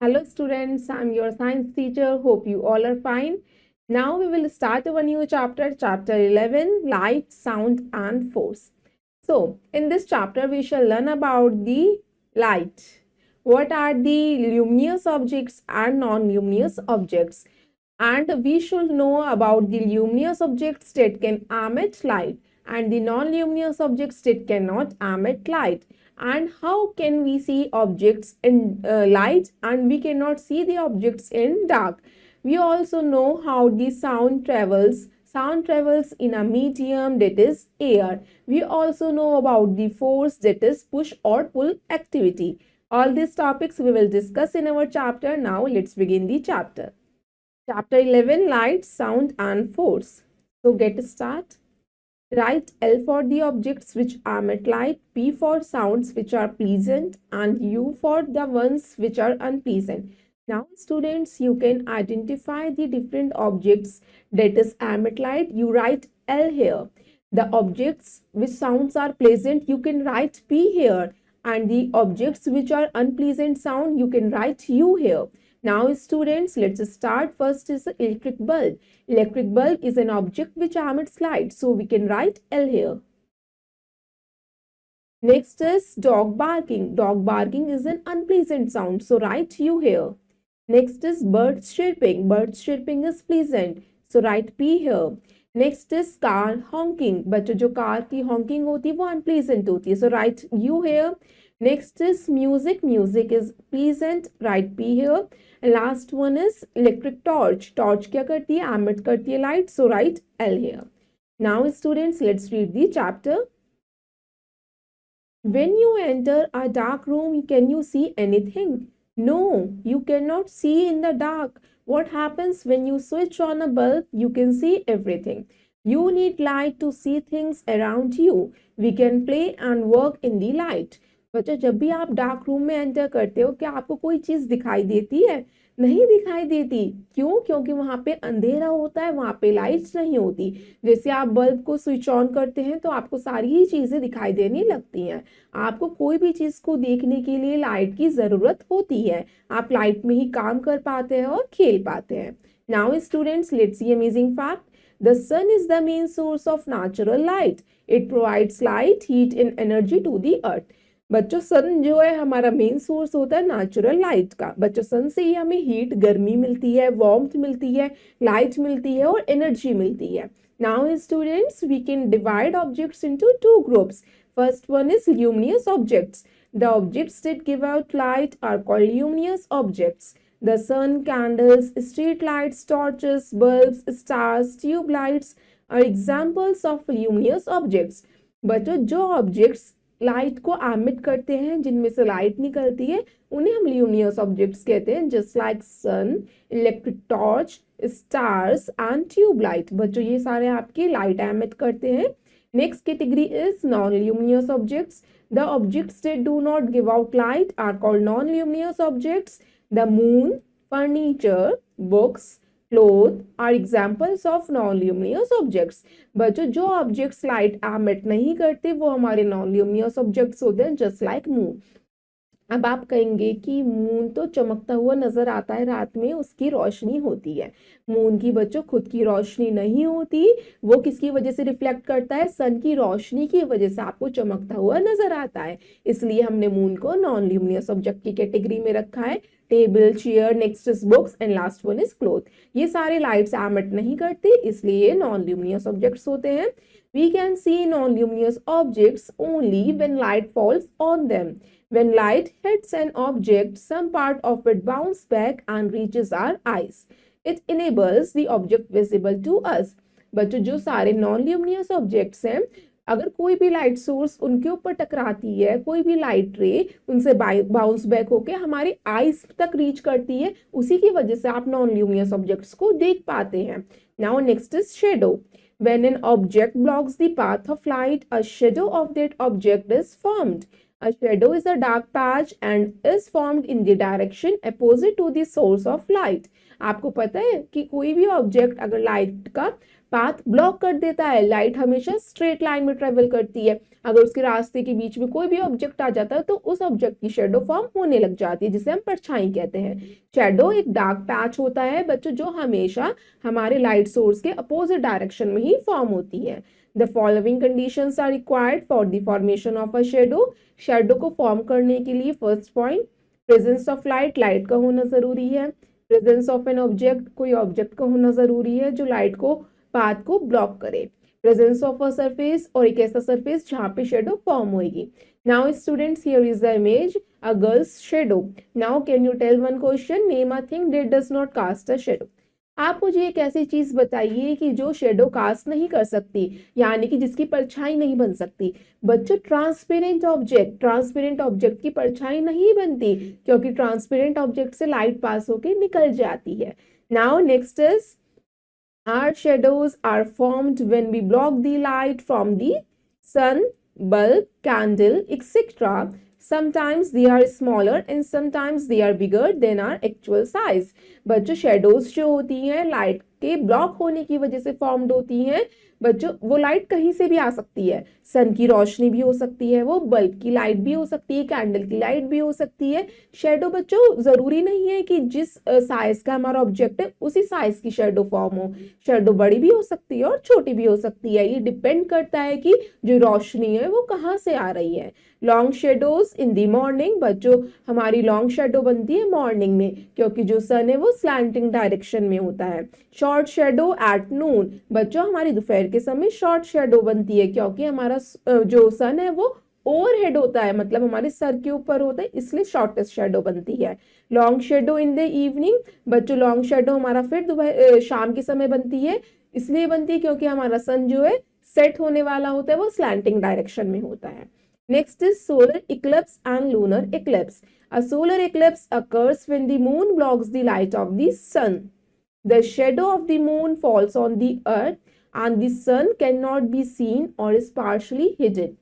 Hello students, I'm your science teacher. Hope you all are fine. Now we will start our new chapter, chapter 11, light, sound and force. So in this chapter we shall learn about the light. What are the luminous objects and non-luminous objects? And we should know about the luminous objects that can emit light and the non-luminous objects that cannot emit light, and how can we see objects in light and we cannot see the objects in dark. We also know how the sound travels. Sound travels in a medium, that is air. We also know about the force, that is push or pull activity. All these topics we will discuss in our chapter. Now let's begin the chapter. Chapter 11, light, sound and force. So get start. Write L for the objects which emit light, P for sounds which are pleasant, and U for the ones which are unpleasant. Now students, you can identify the different objects that is emit light. You write L here. The objects which sounds are pleasant, you can write P here, and the objects which are unpleasant sound, you can write U here. Now students, let's start. First is the electric bulb. Electric bulb is an object which emits light, so we can write L here. Next is dog barking. Dog barking is an unpleasant sound, so write U here. Next is birds chirping. Birds chirping is pleasant, so write P here. Next is car honking. बच्चों जो car की honking होती है वो unpleasant होती है, so write U here. Next is music. Music is pleasant, write P here. And last one is electric torch. Torch क्या करती है? Emit करती है light, so write L here. Now students, let's read the chapter. When you enter a dark room, can you see anything? No, you cannot see in the dark. What happens when you switch on a bulb? You can see everything. You need light to see things around you. We can play and work in the light. बच्चों, जब भी आप dark room में enter करते हो, क्या आपको कोई चीज दिखाई देती है? नहीं दिखाई देती। क्यों? क्योंकि वहां पे अंधेरा होता है, वहां पे लाइट्स नहीं होती। जैसे आप बल्ब को स्विच ऑन करते हैं तो आपको सारी ही चीजें दिखाई देने लगती हैं। आपको कोई भी चीज को देखने के लिए लाइट की जरूरत होती है। आप लाइट में ही काम कर पाते हैं और खेल पाते हैं। Now students, let's see amazing fact. The sun is the main source of natural light. It provides light, heat and energy to the earth. बच्चों, सन जो है हमारा मेन सोर्स होता है नेचुरल लाइट का। बच्चों, सन से ही हमें हीट, गर्मी मिलती है, वार्मथ मिलती है, लाइट मिलती है और एनर्जी मिलती है। Now students, we can divide objects into two groups. First one is luminous objects. The objects that give out light are called luminous objects. The sun, candles, street lights, torches, bulbs, stars, tube lights are examples of luminous objects. बच्चों, जो objects light को emit करते हैं, जिनमें से light निकलती है, उन्हें हम ल्यूमिनियस ऑब्जेक्ट्स कहते हैं, just like sun, electric torch, stars and tube light. बच्चों, ये सारे आपके लाइट एमिट करते हैं. Next category is non luminous objects. The objects that do not give out light are called non luminous objects. The moon, furniture, books, clothes are examples of non-luminous objects. बच्चों, जो objects light emit नहीं करते वो हमारे non luminous objects होते हैं, just like moon. अब आप कहेंगे कि मून तो चमकता हुआ नजर आता है रात में, उसकी रोशनी होती है. मून की बच्चों खुद की रोशनी नहीं होती, वो किसकी वजह से रिफ्लेक्ट करता है? सन की रोशनी की वजह से आपको चमकता हुआ नजर आता है. इसलिए हमने मून को नॉन ल्यूमिनियस ऑब्जेक्ट की कैटेगरी में रखा है. Table, chair, next is books and last one is cloth. ये सारे लाइट्स एमिट नहीं करते, इसलिए ये नॉन ल्यूमिनियस ऑब्जेक्ट्स होते हैं. We can see non luminous objects only when light falls on them. When light hits an object, some part of it bounces back and reaches our eyes. It enables the object visible to us. बच्चों, जो सारे non luminous objects हैं, अगर कोई भी light source उनके ऊपर टकराती है, कोई भी लाइट रे उनसे बाउंस बैक होके हमारे आईज तक रीच करती है, उसी की वजह से आप नॉन ल्यूमिनियस ऑब्जेक्ट्स को देख पाते हैं. Now next is shadow. When an object blocks the path of light, a shadow of that object is formed. A shadow is a dark patch and is formed in the direction opposite to the source of light. आपको पता है कि कोई भी object अगर light का path block कर देता है। लाइट हमेशा स्ट्रेट लाइन में ट्रेवल करती है, अगर उसके रास्ते के बीच में कोई भी ऑब्जेक्ट आ जाता है तो उस ऑब्जेक्ट की शेडो फॉर्म होने लग जाती है, जिसे हम परछाई कहते हैं। शेडो एक डार्क पैच होता है बच्चों, जो हमेशा हमारे लाइट सोर्स के अपोजिट डायरेक्शन में ही फॉर्म होती है। The following conditions are required for the formation of a shadow. Shadow को फॉर्म करने के लिए first point, presence of light, light का होना जरूरी है। प्रेजेंस ऑफ एन ऑब्जेक्ट, कोई ऑब्जेक्ट का होना जरूरी है जो लाइट को पाथ को ब्लॉक करे। प्रेजेंस ऑफ अ सरफेस, और एक ऐसा सरफेस जहां पे शेडो फॉर्म होगी। Now students, here is the image, a girl's shadow. Now can you tell one question? Name a thing that does not cast a shadow. आप मुझे एक ऐसी चीज बताइए कि जो शेडो कास्ट नहीं कर सकती, यानी कि जिसकी परछाई नहीं बन सकती। बच्चों, ट्रांसपेरेंट ऑब्जेक्ट की परछाई नहीं बनती, क्योंकि ट्रांसपेरेंट ऑब्जेक्ट से लाइट पास होकर निकल जाती है। Now next is, our shadows are formed when we block the light from the sun, bulb, candle, etc. Sometimes they are smaller and sometimes they are bigger than our actual size. बच्चों, shadows जो होती हैं light के block होने की वजह से formed होती हैं। बच्चों, वो लाइट कहीं से भी आ सकती है, सन की रोशनी भी हो सकती है, वो बल्ब की लाइट भी हो सकती है, कैंडल की लाइट भी हो सकती है। शेडो बच्चों जरूरी नहीं है कि जिस साइज का हमारा ऑब्जेक्ट है उसी साइज की शेडो फॉर्म हो। शेडो बड़ी भी हो सकती है और छोटी भी हो सकती है, ये डिपेंड करता है कि जो रोशनी है वो कहाँ से आ रही है। लॉन्ग शेडोज इन दी मॉर्निंग, बच्चों हमारी लॉन्ग शेडो बनती है मॉर्निंग में, क्योंकि जो सन है वो स्लैंटिंग डायरेक्शन में होता है। शॉर्ट शेडो एट नून, बच्चों हमारी दोपहर के समय शॉर्ट शेडो बनती है, क्योंकि हमारा जो सन है वो ओवरहेड होता है, मतलब हमारे सर के ऊपर होता है, इसलिए शॉर्टेस्ट शेडो बनती है। Long shadow in the evening, बच्चों लॉन्ग शेडो हमारा फिर दोपहर शाम के समय बनती है, इसलिए बनती है क्योंकि हमारा सन जो है सेट होने वाला होता है वो स्लैंटिंग डायरेक्शन में होता है। Next is solar eclipse and lunar eclipse. A solar eclipse occurs when the moon blocks the light of the sun. The shadow of the moon falls on the earth and the sun cannot be seen or is partially hidden.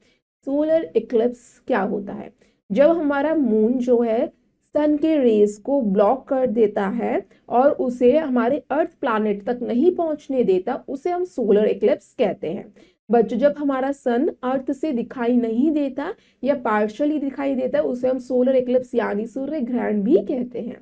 Solar eclipse क्या होता है? जब हमारा moon जो है सन के raise को block कर देता है और उसे हमारे अर्थ प्लैनेट तक नहीं पहुंचने देता, उसे हम सोलर इक्लिप्स कहते हैं। बच्चों, जब हमारा सन अर्थ से दिखाई नहीं देता या पार्शियली दिखाई देता है, उसे हम सोलर इक्लिप्स यानी सूर्य ग्रहण भी कहते हैं।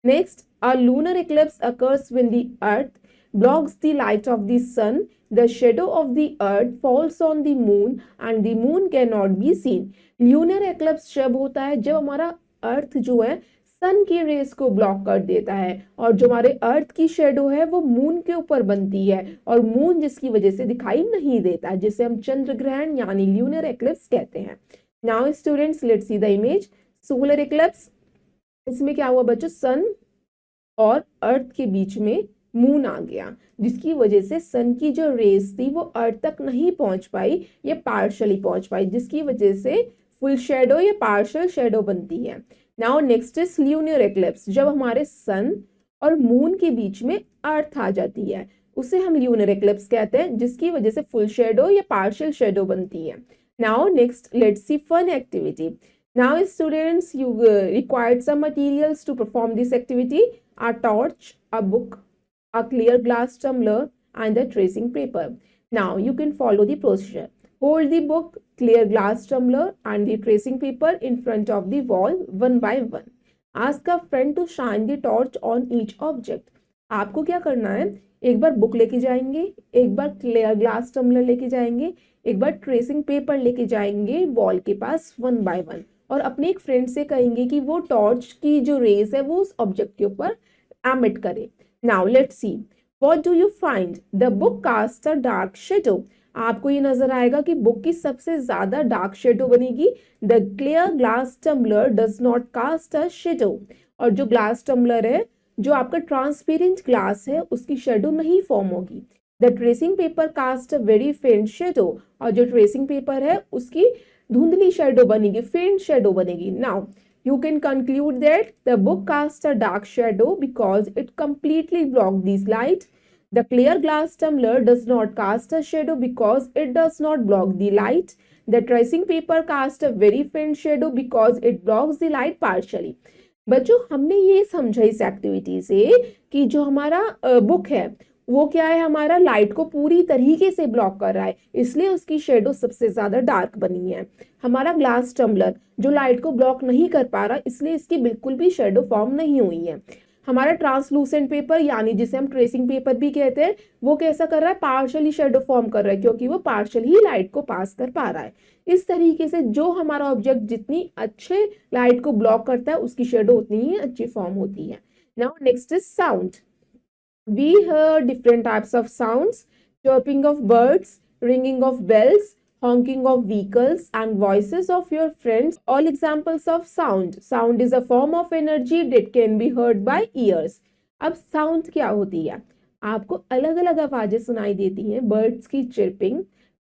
Next, a lunar Eclipse occurs when the earth blocks the light of the sun. The shadow of the earth falls on the moon and the moon cannot be seen. Lunar eclipse जब होता है जब हमारा अर्थ जो है सन की race को block कर देता है और जो हमारे अर्थ की शेडो है वो मून के ऊपर बनती है और मून जिसकी वजह से दिखाई नहीं देता, जिसे हम चंद्र ग्रहण यानी ल्यूनर एक्लिप्स कहते हैं। Now students, let's see the image. Solar eclipse, इसमें क्या हुआ बच्चों, सन और अर्थ के बीच में मून आ गया, जिसकी वजह से सन की जो रेस थी वो अर्थ तक नहीं पहुंच पाई या पार्शियली पहुंच पाई, जिसकी वजह से फुल शेडो या पार्शियल शेडो बनती है। Now next is lunar eclipse, जब हमारे सन और मून के बीच में अर्थ आ जाती है उसे हम ल्यूनर एक्लिप्स कहते हैं, जिसकी वजह से फुल शेडो या पार्शियल शेडो बनती है। Now next, let's see fun activity. Now students, you required some materials to perform this activity, a torch, a book, a clear glass tumbler and a tracing paper. Now you can follow the procedure. Hold the book, clear glass tumbler and the tracing paper in front of the wall one by one. Ask a friend to shine the torch on each object. आपको क्या करना है, एक बार book लेके जाएंगे, एक बार clear glass tumbler लेके जाएंगे, एक बार ट्रेसिंग पेपर लेके जाएंगे वॉल के पास वन बाय वन, और अपने एक फ्रेंड से कहेंगे कि वो टॉर्च की जो रेज है वो उस ऑब्जेक्ट के ऊपर एमिट करे। Now let's see, what do you find? The book cast a dark shadow. आपको ये नजर आएगा कि बुक की सबसे ज्यादा डार्क शेडो बनेगी। The clear glass tumbler does not cast a shadow. और जो ग्लास टम्बलर है, जो आपका ट्रांसपेरेंट ग्लास है, उसकी शेडो नहीं फॉर्म होगी। The tracing paper cast a very faint shadow. और जो ट्रेसिंग पेपर है उसकी धुंधली शेडो बनेगी, फेंट शेडो बनेगी। Now you can conclude that the book casts a dark shadow because it completely blocked this light. The clear glass tumbler does not cast a shadow because it does not block the light. The tracing paper casts a very faint shadow because it blocks the light partially. बच्चों, हमने ये समझा इस activity से कि जो हमारा book है वो क्या है, हमारा लाइट को पूरी तरीके से ब्लॉक कर रहा है, इसलिए उसकी शेडो सबसे ज्यादा डार्क बनी है। हमारा ग्लास टम्बलर जो लाइट को ब्लॉक नहीं कर पा रहा, इसलिए इसकी बिल्कुल भी शेडो फॉर्म नहीं हुई है। हमारा ट्रांसलूसेंट पेपर यानी जिसे हम ट्रेसिंग पेपर भी कहते हैं, वो कैसा कर रहा है, पार्शियली शेडो फॉर्म कर रहा है, क्योंकि वो पार्शियल ही लाइट को पास कर पा रहा है। इस तरीके से जो हमारा ऑब्जेक्ट जितनी अच्छे लाइट को ब्लॉक करता है, उसकी शेडो उतनी ही अच्छी फॉर्म होती है। Now next is sound. We hear different types of sounds: chirping of birds, ringing of bells, honking of vehicles, and voices of your friends. All examples of sound. Sound is a form of energy that can be heard by ears. अब sound क्या होती है? आपको अलग अलग आवाजें सुनाई देती हैं। बर्ड्स की चिरपिंग,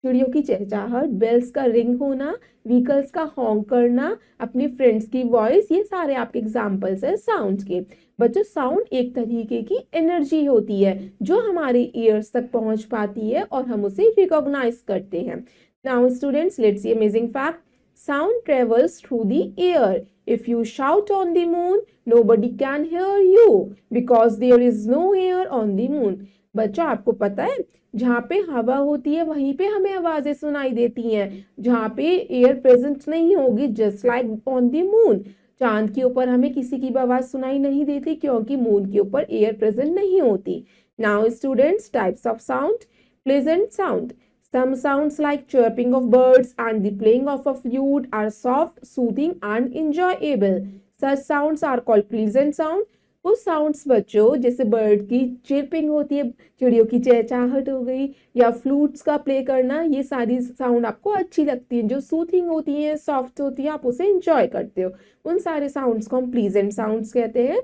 चिड़ियों की चहचहाहट, बेल्स का रिंग होना, व्हीकल्स का हॉन्क करना, अपनी फ्रेंड्स की वॉइस, ये सारे आपके एग्जाम्पल्स है साउंड के। बच्चों, साउंड एक तरीके की एनर्जी होती है जो हमारे ईयर्स तक पहुंच पाती है और हम उसे रिकॉग्नाइज करते हैं। Now students, let's see amazing fact. Sound travels through the air. If you shout on the moon, nobody can hear you because there is no air on the moon. बच्चों, आपको पता है, जहाँ पे हवा होती है वहीं पे हमें आवाजें सुनाई देती हैं, जहाँ पे एयर प्रेजेंट नहीं होगी, just like on the moon. चांद के ऊपर हमें किसी की भी आवाज सुनाई नहीं देती क्योंकि मून के ऊपर एयर प्रेजेंट नहीं होती। Now students, types of sound. Pleasant sound. Some sounds like chirping of birds and the playing of a flute are soft, soothing and enjoyable. Such sounds are called pleasant sound. कुछ sounds बच्चों, जैसे bird की chirping होती है, चिड़ियों की चहचहाहट हो गई, या फ्लूट्स का प्ले करना, ये सारी साउंड आपको अच्छी लगती हैं, जो सूथिंग होती हैं, सॉफ्ट होती है, आप उसे एंजॉय करते हो। उन सारे साउंड्स को हम प्लीजेंट साउंड्स कहते हैं।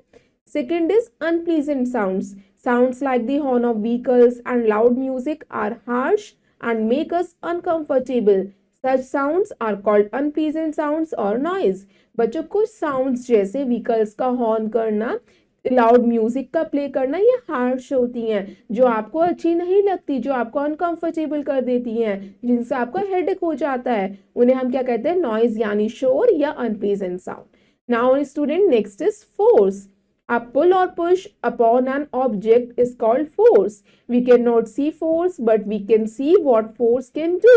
Second is unpleasant sounds. Sounds like the horn of vehicles and loud music are harsh and make us uncomfortable. Such sounds are called unpleasant sounds or noise. बच्चों, कुछ साउंड्स जैसे vehicles का horn करना, loud music का play करना, ये harsh होती हैं, जो आपको अच्छी नहीं लगती, जो आपको अनकंफर्टेबल कर देती हैं, जिनसे आपका हेडेक हो जाता है, उन्हें हम क्या कहते हैं, नॉइज यानी शोर या unpleasant sound. Now student, next is force. A pull or push upon an object is called force. We cannot see force, but we can see what force can do.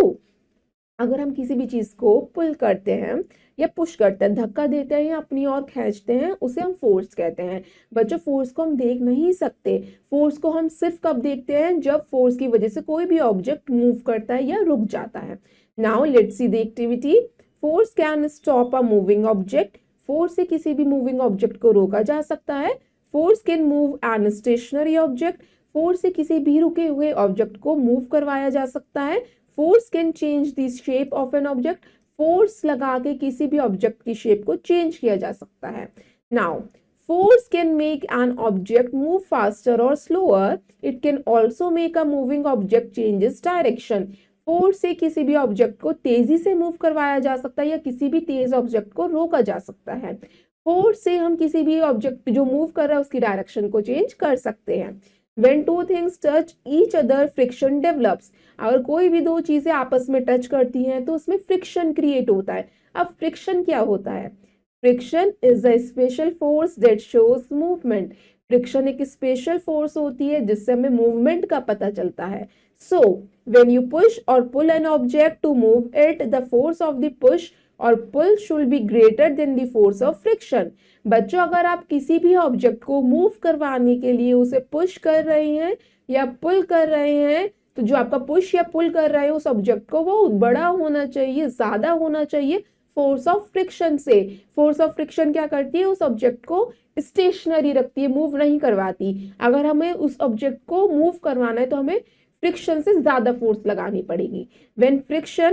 अगर हम किसी भी चीज को पुल करते हैं या पुश करते हैं, धक्का देते हैं या अपनी ओर खींचते हैं, उसे हम फोर्स कहते हैं। बच्चों, फोर्स को हम देख नहीं सकते। फोर्स को हम सिर्फ कब देखते हैं, जब फोर्स की वजह से कोई भी ऑब्जेक्ट मूव करता है या रुक जाता है। Now let's see the activity. Force can stop a moving object. Force से किसी भी मूविंग ऑब्जेक्ट को रोका जा सकता है। Force can move an stationary object. Force से किसी भी रुके हुए ऑब्जेक्ट को मूव करवाया जा सकता है। Force can change the shape of an object. Force लगा के किसी भी ऑब्जेक्ट की शेप को चेंज किया जा सकता है। Now, force can make an object move faster और slower. It can also make a moving object changes direction. Force से किसी भी ऑब्जेक्ट को तेजी से मूव करवाया जा सकता है या किसी भी तेज ऑब्जेक्ट को रोका जा सकता है। फोर्स से हम किसी भी ऑब्जेक्ट जो मूव कर रहा है उसकी डायरेक्शन को चेंज कर सकते हैं। When two things touch each other, friction develops. अगर कोई भी दो चीजें आपस में टच करती हैं तो उसमें फ्रिक्शन क्रिएट होता है। अब फ्रिक्शन क्या होता है? Friction is a special force that shows movement. Friction एक स्पेशल फोर्स होती है जिससे हमें मूवमेंट का पता चलता है। So, when you push or pull an object to move it, the force of the push or pull should be greater than the force of friction. बच्चों, अगर आप किसी भी ऑब्जेक्ट को मूव करवाने के लिए उसे पुश कर रहे हैं या पुल कर रहे हैं, तो जो आपका पुश या पुल कर रहे हैं उस ऑब्जेक्ट को, वो बड़ा होना चाहिए, ज्यादा होना चाहिए फोर्स ऑफ फ्रिक्शन से। फोर्स ऑफ फ्रिक्शन क्या करती है? उस ऑब्जेक्ट को स्टेशनरी रखती है, मूव नहीं करवाती। अगर हमें उस ऑब्जेक्ट को मूव करवाना है तो हमें फ्रिक्शन से ज्यादा फोर्स लगानी पड़ेगी। When friction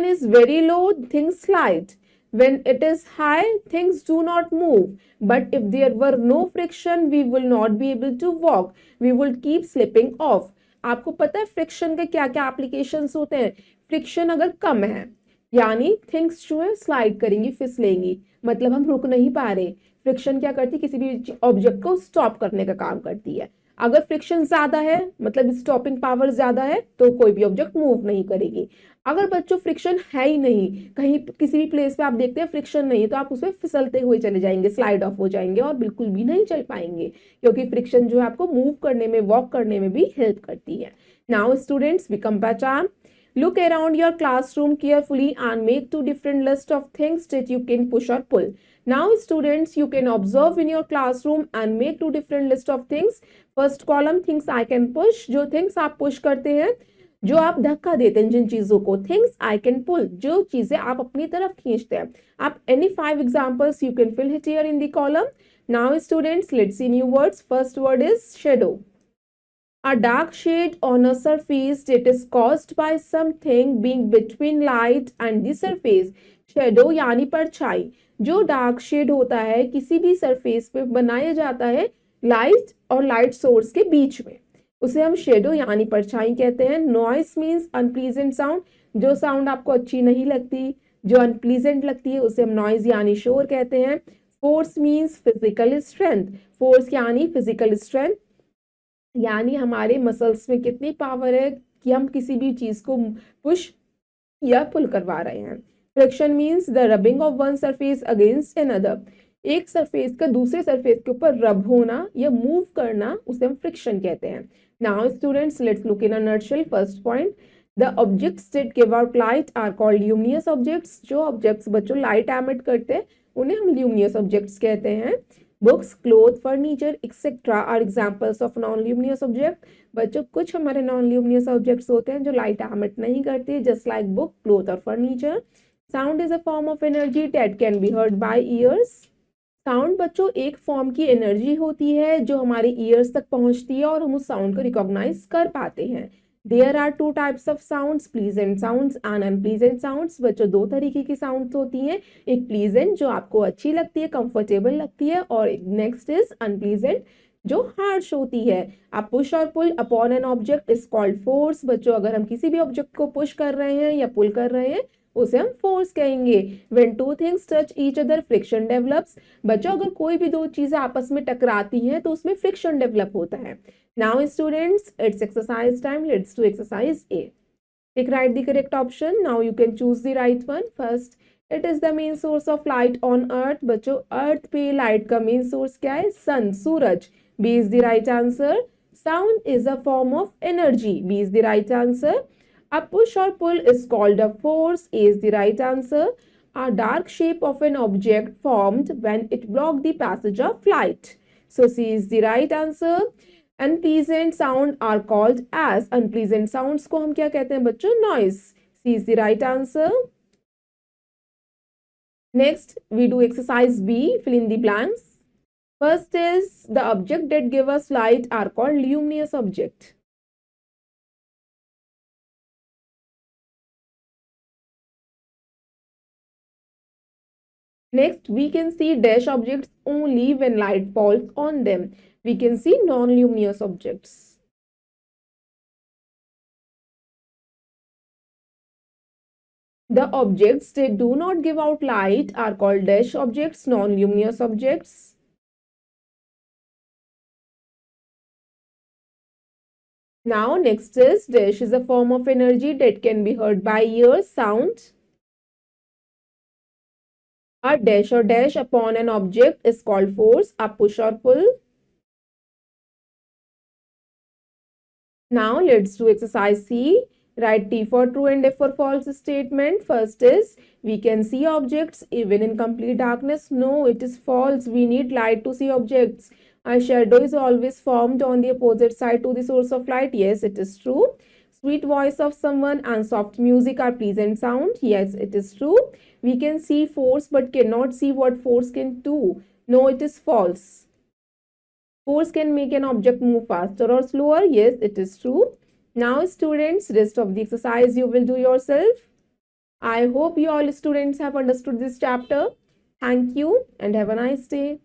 is very low, things slide. When it is high, things do not move. But if there were no friction, we will not be able to walk. We will keep slipping off. आपको पता है friction के क्या क्या applications होते हैं? Friction अगर कम है यानी थिंग्स जो है स्लाइड करेंगी, फिसलेंगी, मतलब हम रुक नहीं पा रहे। फ्रिक्शन क्या करती है? किसी भी ऑब्जेक्ट को स्टॉप करने का काम करती है। अगर फ्रिक्शन ज्यादा है मतलब स्टॉपिंग पावर ज्यादा है तो कोई भी ऑब्जेक्ट मूव नहीं करेगी। अगर बच्चों फ्रिक्शन है ही नहीं, कहीं किसी भी प्लेस पे आप देखते हैं फ्रिक्शन नहीं है, तो आप उसमें फिसलते हुए चले जाएंगे, स्लाइड ऑफ हो जाएंगे और बिल्कुल भी नहीं चल पाएंगे, क्योंकि फ्रिक्शन जो है आपको मूव करने में, वॉक करने में भी हेल्प करती है। Now students, we come back to look around your classroom carefully and make two different lists of things that you can push or pull. Now students, you can observe in your classroom and make two different lists of things. First column, things I can push, जो things आप push करते हैं, जो आप धक्का देते हैं जिन चीजों को, things I can pull, जो चीजें आप अपनी तरफ खींचते हैं। आप any 5 examples you can fill it here in the column. Now students, let's see new words. First word is shadow. A dark shade on a surface that is caused by something being between light and the surface. Shadow यानी परछाई, जो dark shade होता है किसी भी surface पे बनाया जाता है लाइट और लाइट सोर्स के बीच में, उसे हम शेडो यानी परछाई कहते हैं। नॉइस मीन्स अनप्लीजेंट साउंड, जो साउंड आपको अच्छी नहीं लगती, जो अनप्लीजेंट लगती है, उसे हम नॉइज यानी शोर कहते हैं। Force means physical strength, force यानी फिजिकल स्ट्रेंथ, यानी हमारे मसल्स में कितनी पावर है कि हम किसी भी चीज को पुश या पुल करवा रहे हैं। Friction means the rubbing of one surface against another, एक सरफेस का दूसरे सरफेस के ऊपर रब होना या मूव करना, उसे हम फ्रिक्शन कहते हैं। Now students, let's look in a nutshell. First point, the objects that give out light are called luminous objects. जो ऑब्जेक्ट्स बच्चों लाइट एमिट करते हैं उन्हें हम ल्यूमिनस ऑब्जेक्ट्स कहते हैं। Books, cloth, furniture etcetera are examples of non luminous object. बच्चों कुछ हमारे नॉन ल्यूमिनस ऑब्जेक्ट्स होते हैं जो लाइट एमिट नहीं करते, जस्ट लाइक बुक, क्लोथ और furniture. Sound is a form of energy that can be heard by years. Sound बच्चों एक फॉर्म की एनर्जी होती है जो हमारे ईयर्स तक पहुंचती है और हम उस साउंड को रिकॉग्नाइज कर पाते हैं। There are two types of sounds, pleasant sounds and unpleasant sounds. बच्चों दो तरीके की साउंड्स होती हैं, एक प्लीजेंट जो आपको अच्छी लगती है, कंफर्टेबल लगती है, और नेक्स्ट इज अनप्लीजेंट जो हार्श होती है। आप पुश और pull upon an object is called force. बच्चों अगर हम किसी भी ऑब्जेक्ट को पुश कर रहे हैं या पुल कर रहे हैं उसे हम फोर्स कहेंगे। When two things touch each other, friction develops. बच्चों अगर कोई भी दो चीजें आपस में टकराती हैं तो उसमें फ्रिक्शन डेवलप होता है। Now students, it's exercise time. Let's do exercise A. Take write the correct option. Now you can choose the right one. First, it is the main source of light on earth. बच्चों अर्थ पे light का main source क्या है? सन, सूरज। B is the right answer. Sound is a form of energy. B is the right answer. A push or pull is called a force. A is the right answer. A dark shape of an object formed when it blocked the passage of light. So C is the right answer. Unpleasant sound are called as, unpleasant sounds को हम क्या कहते हैं बच्चों? Noise. C is the right answer. Next, we do exercise B. Fill in the blanks. First is the object that give us light are called luminous object. Next, we can see dash objects only when light falls on them. We can see non-luminous objects. The objects that do not give out light are called dash objects, non-luminous objects. Now, next is dash is a form of energy that can be heard by ears, sound. A dash or dash upon an object is called force, a push or pull. Now let's do exercise C. Write T for true and F for false statement. First is, we can see objects even in complete darkness. No, it is false. We need light to see objects. A shadow is always formed on the opposite side to the source of light. Yes, it is true. Sweet voice of someone and soft music are pleasant sound. Yes, it is true. We can see force but cannot see what force can do. No, it is false. Force can make an object move faster or slower. Yes, it is true. Now students, rest of the exercise you will do yourself. I hope you all students have understood this chapter. Thank you and have a nice day.